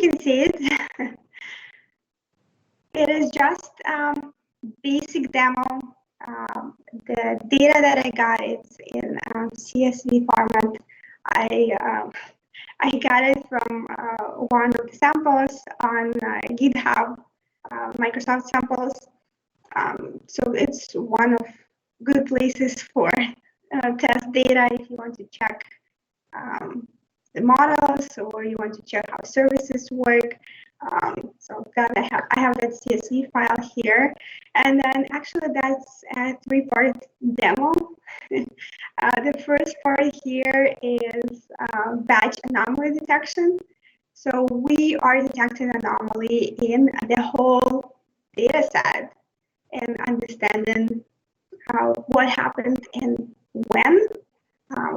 can see it. It is just basic demo. The data that I got is in CSV format. I got it from one of the samples on GitHub, Microsoft samples. So it's one of good places for test data if you want to check the models or you want to check how services work. So that I have that CSV file here, and then actually that's a 3-part demo. The first part here is batch anomaly detection. So we are detecting anomaly in the whole data set and understanding what happened and when,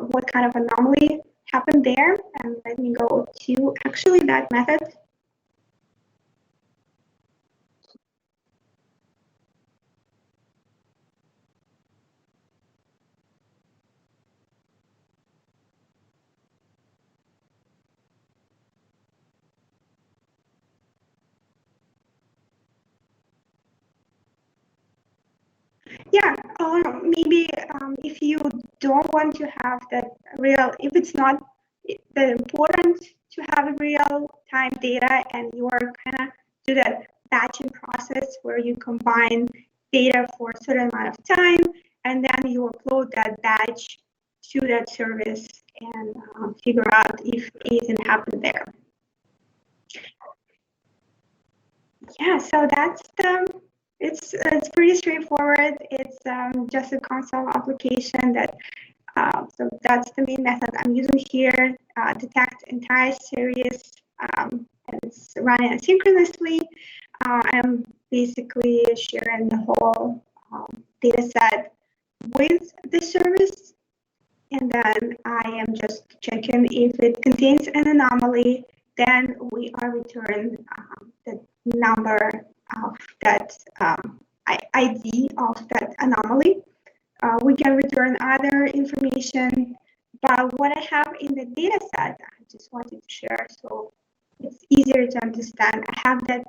what kind of anomaly happened there. And let me go to actually that method. Yeah, maybe if you don't want to have that real, if it's not that important to have real-time data and you are kind of do that batching process where you combine data for a certain amount of time and then you upload that batch to that service and figure out if anything happened there. Yeah, so that's it's pretty straightforward. It's just a console application that, so that's the main method I'm using here, detect entire series, and it's running asynchronously. I'm basically sharing the whole data set with the service, and then I am just checking if it contains an anomaly, then we are returning the number of that ID of that anomaly. We can return other information, but what I have in the data set, I just wanted to share so it's easier to understand. I have that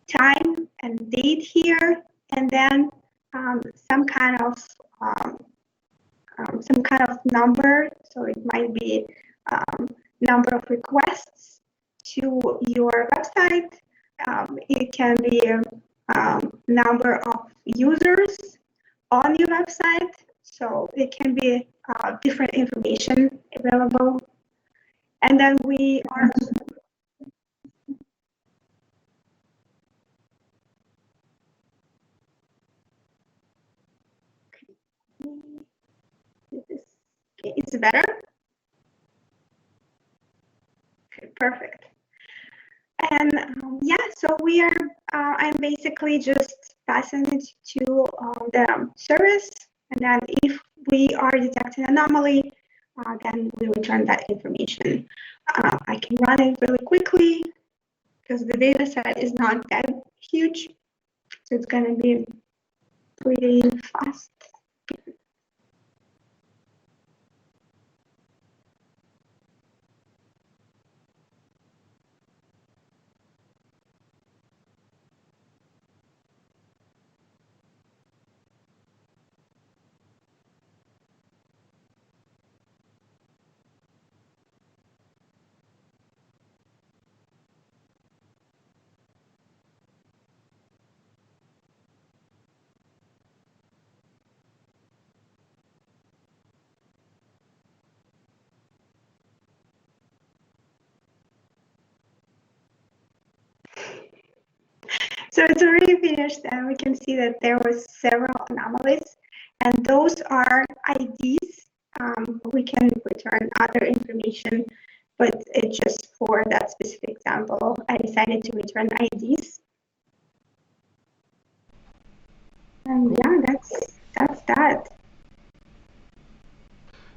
time and date here, and then some kind of number. So it might be number of requests to your website. It can be number of users on your website. So it can be different information available. And then we are it's better. Okay, perfect. And yeah, so we are. I'm basically just passing it to the service, and then if we are detecting anomaly, then we return that information. I can run it really quickly because the data set is not that huge, so it's going to be pretty fast. So it's already finished, and we can see that there were several anomalies, and those are IDs. We can return other information, but it's just for that specific example, I decided to return IDs. And yeah, that's that.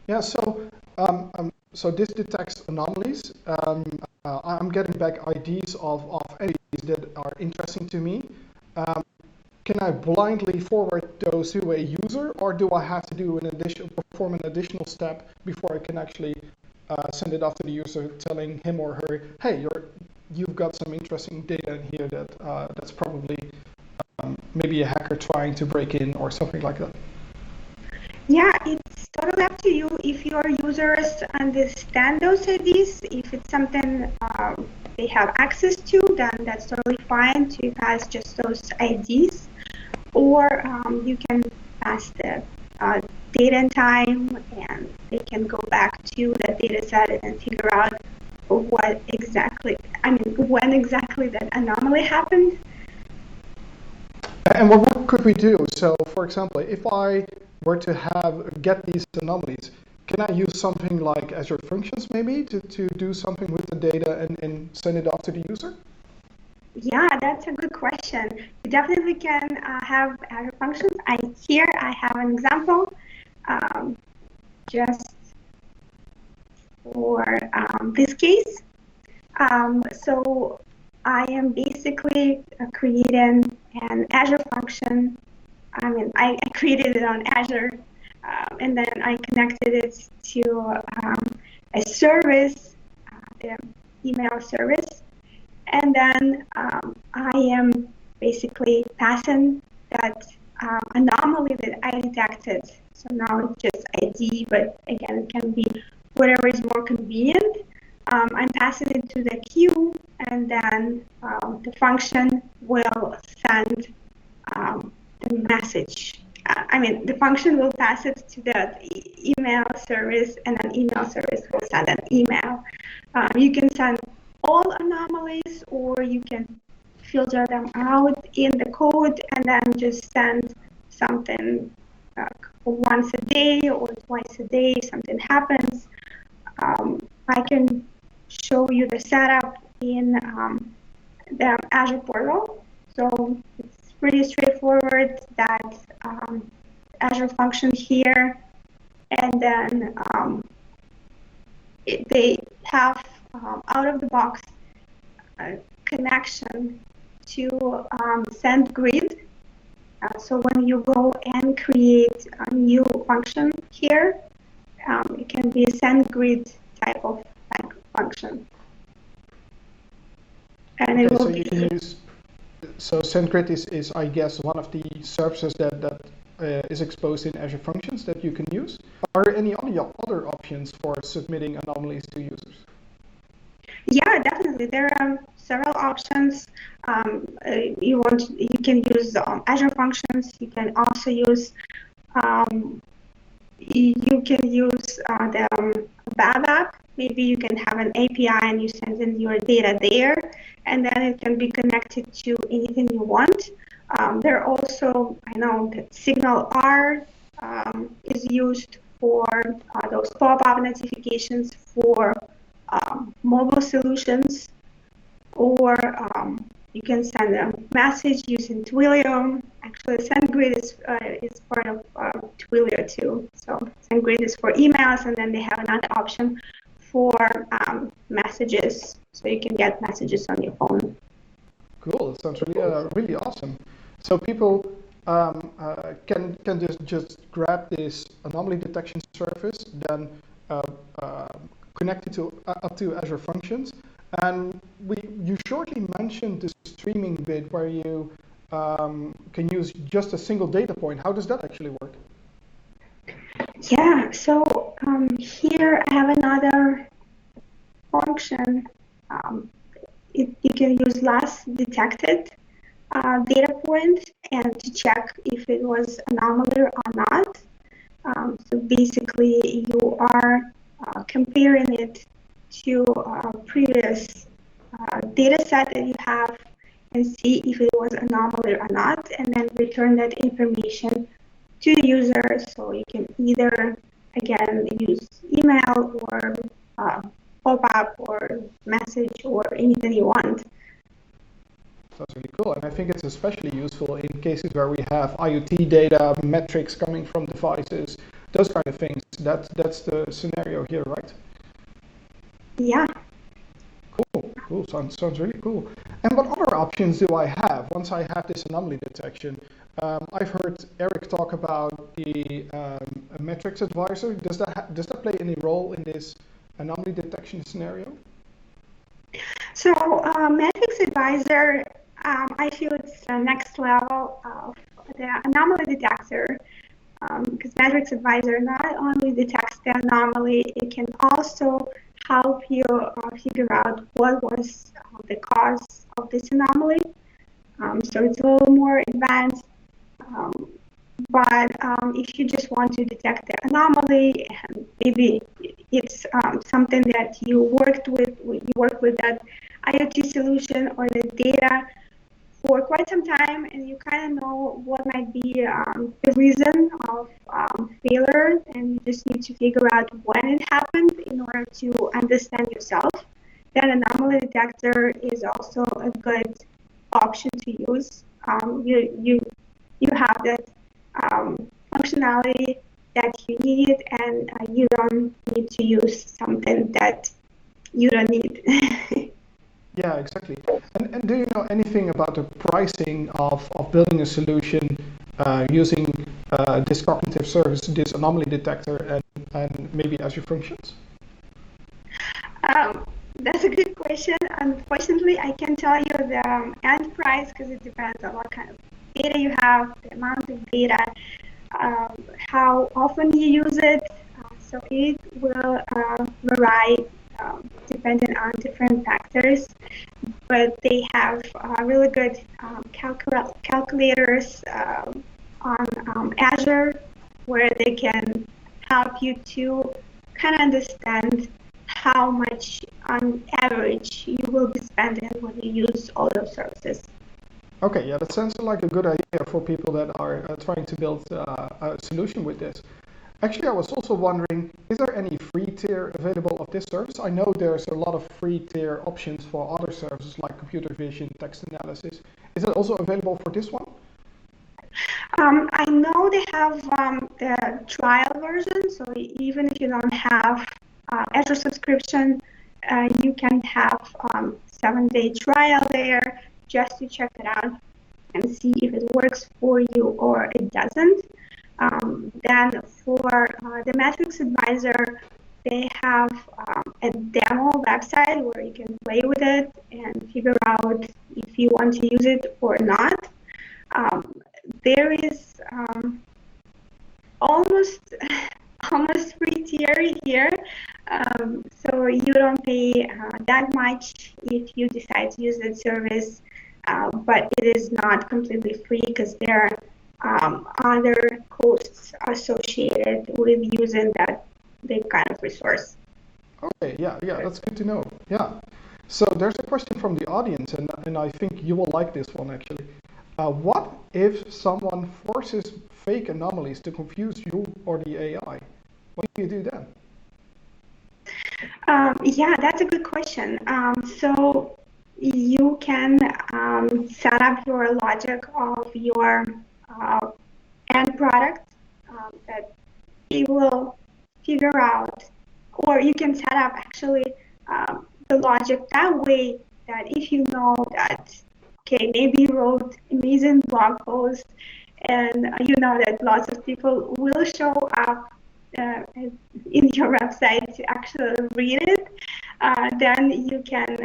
Yeah, so this detects anomalies. I'm getting back IDs of entities that are interesting to me. Can I blindly forward those to a user, or do I have to do perform an additional step before I can actually send it off to the user, telling him or her, hey, you've got some interesting data in here that's probably maybe a hacker trying to break in or something like that? Yeah, it's totally up to you. If your users understand those IDs, if it's something they have access to, then that's totally fine to pass just those IDs. Or you can pass the date and time, and they can go back to the data set and figure out when exactly that anomaly happened. And what could we do? So, for example, if I were to get these anomalies, can I use something like Azure Functions maybe to do something with the data and send it off to the user? Yeah, that's a good question. You definitely can have Azure Functions. I have an example just for this case. So I am basically creating an Azure function. I created it on Azure, and then I connected it to a service, the email service. And then I am basically passing that anomaly that I detected. So now it's just ID, but again, it can be whatever is more convenient. I'm passing it to the queue, and then the function will send the message. The function will pass it to the email service, and an email service will send an email. You can send all anomalies, or you can filter them out in the code and then just send something once a day or twice a day if something happens. I can show you the setup in the Azure portal. So it's pretty straightforward. That Azure function here, and then they have out-of-the-box connection to SendGrid. So when you go and create a new function here, it can be a SendGrid type of function. And it will So SendGrid is, I guess, one of the services that is exposed in Azure Functions that you can use. Are there any other options for submitting anomalies to users? Yeah, definitely. There are several options. You can use Azure Functions. You can also use the Web app. Maybe you can have an API and you send in your data there, and then it can be connected to anything you want. There are also, I know that Signal R is used for those pop-up notifications for mobile solutions, or you can send a message using Twilio. Actually, SendGrid is part of Twilio too. So SendGrid is for emails, and then they have another option for messages, so you can get messages on your phone. Cool. That sounds really awesome. So people can just grab this anomaly detection service, then connect it up to Azure Functions. And you shortly mentioned the streaming bit where you can use just a single data point. How does that actually work? Yeah, so here I have another function. You can use last detected data point and to check if it was anomaly or not. So basically, you are comparing it to a previous data set that you have and see if it was anomaly or not, and then return that information to the user. So you can either, again, use email or pop-up or message or anything you want. That's really cool, and I think it's especially useful in cases where we have IoT data, metrics coming from devices, those kind of things. That's the scenario here, right? Yeah. Cool. Sounds really cool. And what other options do I have once I have this anomaly detection? I've heard Eric talk about the metrics advisor. Does that play any role in this anomaly detection scenario? So Metrics Advisor, I feel it's the next level of the anomaly detector, because Metrics Advisor not only detects the anomaly, it can also help you figure out what was the cause of this anomaly. So it's a little more advanced. But if you just want to detect the anomaly, and maybe it's something that you work with that IoT solution or the data for quite some time, and you kind of know what might be the reason of failure, and you just need to figure out when it happened in order to understand yourself, then anomaly detector is also a good option to use. You have that functionality that you need, and you don't need to use something that you don't need. Yeah, exactly. And do you know anything about the pricing of building a solution using this cognitive service, this anomaly detector, and maybe Azure Functions? That's a good question. Unfortunately, I can tell you the end price because it depends on what kind of data you have, the amount of data, how often you use it. So it will vary depending on different factors. But they have really good calculators on Azure where they can help you to kind of understand how much on average you will be spending when you use all those services. Okay, yeah, that sounds like a good idea for people that are trying to build a solution with this. Actually, I was also wondering, is there any free tier available of this service? I know there's a lot of free tier options for other services like computer vision, text analysis. Is it also available for this one? I know they have the trial version, so even if you don't have Azure subscription, you can have 7-day trial there just to check it out and see if it works for you or it doesn't. Then for the Metrics Advisor, they have a demo website where you can play with it and figure out if you want to use it or not. There is almost free tier here, so you don't pay that much if you decide to use that service, but it is not completely free because there are other costs associated with using that kind of resource. Okay, yeah, that's good to know. Yeah. So there's a question from the audience, and I think you will like this one actually. What if someone forces fake anomalies to confuse you or the AI? What do you do then? Yeah, that's a good question. So you can set up your logic of your end product that it will figure out, or you can set up actually the logic that way that if you know that, okay, maybe you wrote amazing blog post and you know that lots of people will show up in your website to actually read it, then you can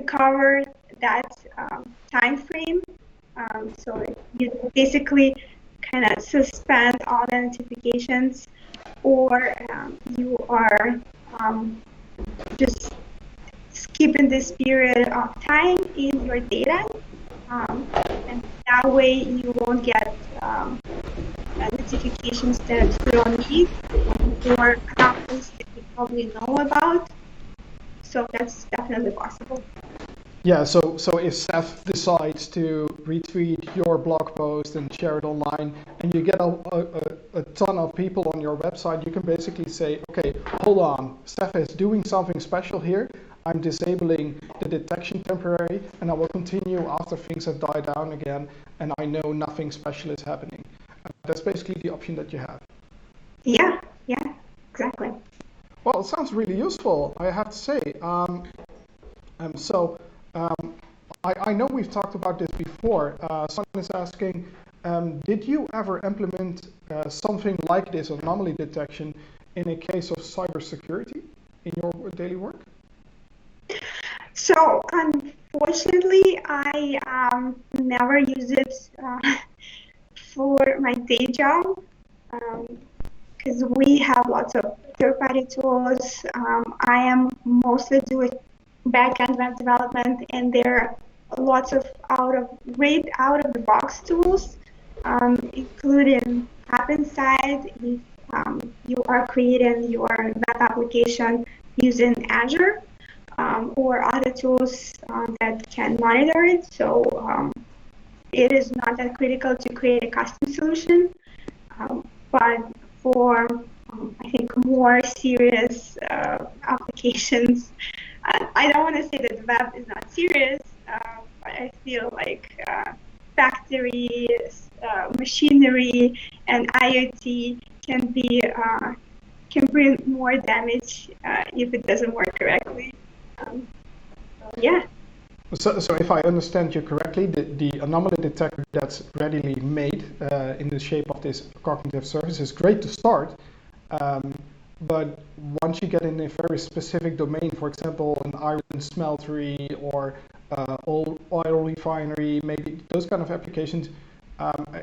cover that time frame. So you basically kind of suspend all the notifications, or you are just skipping this period of time in your data, and that way you won't get notifications that you don't need, or anomalies that you probably know about. So that's definitely possible. Yeah, so if Seth decides to retweet your blog post and share it online, and you get a ton of people on your website, you can basically say, okay, hold on, Seth is doing something special here. I'm disabling the detection temporary, and I will continue after things have died down again, and I know nothing special is happening. That's basically the option that you have. Yeah, exactly. Well, it sounds really useful, I have to say. I know we've talked about this before. Someone is asking, Did you ever implement something like this anomaly detection in a case of cybersecurity in your daily work? So unfortunately, I never use it for my day job because we have lots of third-party tools. I am mostly doing back-end web development, and there are lots of great out-of-the-box tools, including App Inside. If you are creating your web application using Azure, or other tools that can monitor it. So it is not that critical to create a custom solution. But for, I think, more serious applications, I don't want to say that the web is not serious, but I feel like factories, machinery, and IoT can bring more damage if it doesn't work correctly. Yeah. So if I understand you correctly, the anomaly detector that's readily made in the shape of this cognitive service is great to start, but once you get in a very specific domain, for example, an iron smeltery or oil refinery, maybe those kind of applications,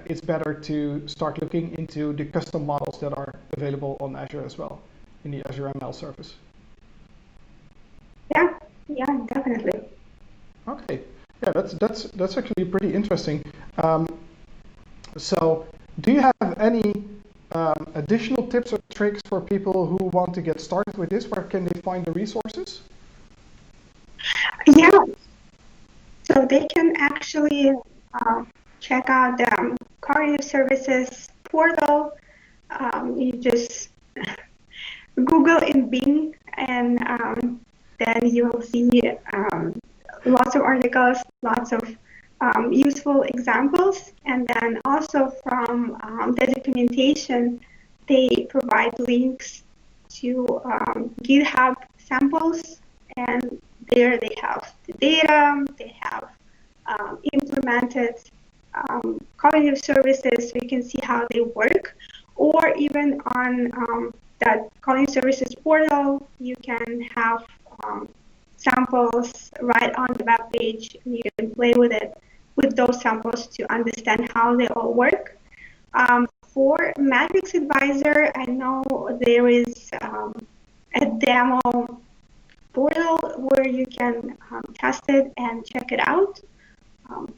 it's better to start looking into the custom models that are available on Azure as well, in the Azure ML service. Yeah, definitely. Okay, yeah, that's actually pretty interesting. So, do you have any additional tips or tricks for people who want to get started with this? Where can they find the resources? Yeah, so they can actually check out the cognitive services portal. You just Google in Bing, and then you will see lots of articles, lots of useful examples, and then also from the documentation, they provide links to GitHub samples, and there they have the data, they have implemented cognitive services, so you can see how they work, or even on that cognitive services portal, you can have samples right on the web page, and you can play with it, with those samples to understand how they all work. For Matrix Advisor, I know there is a demo portal where you can test it and check it out.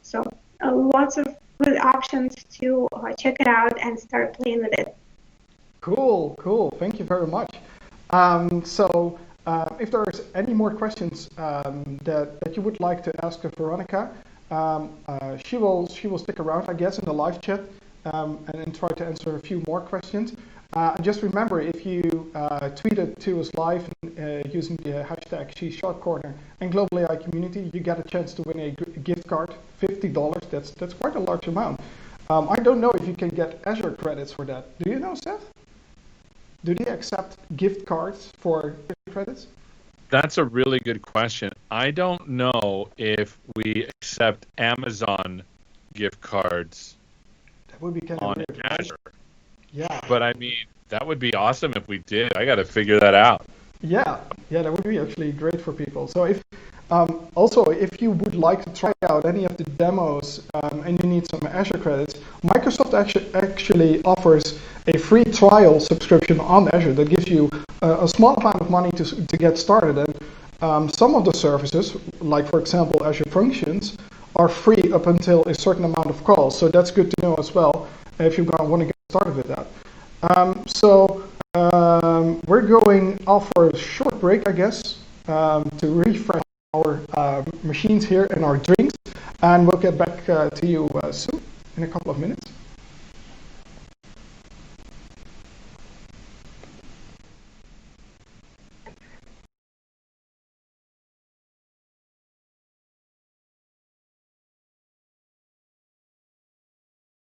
So lots of good options to check it out and start playing with it. Cool. Thank you very much. If there's any more questions that you would like to ask of Veronika, she will stick around, I guess, in the live chat and try to answer a few more questions. Just remember, if you tweet it to us live using the hashtag #SheSharpCorner and Global AI Community, you get a chance to win a gift card, $50. That's quite a large amount. I don't know if you can get Azure credits for that. Do you know, Seth? Do they accept gift cards for credits? That's a really good question. I don't know if we accept Amazon gift cards That would be kind of on weird, Azure. right? Yeah. But I mean, that would be awesome if we did. I got to figure that out. Yeah, that would be actually great for people. So if if you would like to try out any of the demos and you need some Azure credits, Microsoft actually offers a free trial subscription on Azure that gives you a small amount of money to get started. And some of the services, like for example Azure Functions, are free up until a certain amount of calls. So that's good to know as well if you want to get started with that. We're going off for a short break, I guess, to refresh our machines here and our drinks, and we'll get back to you soon in a couple of minutes.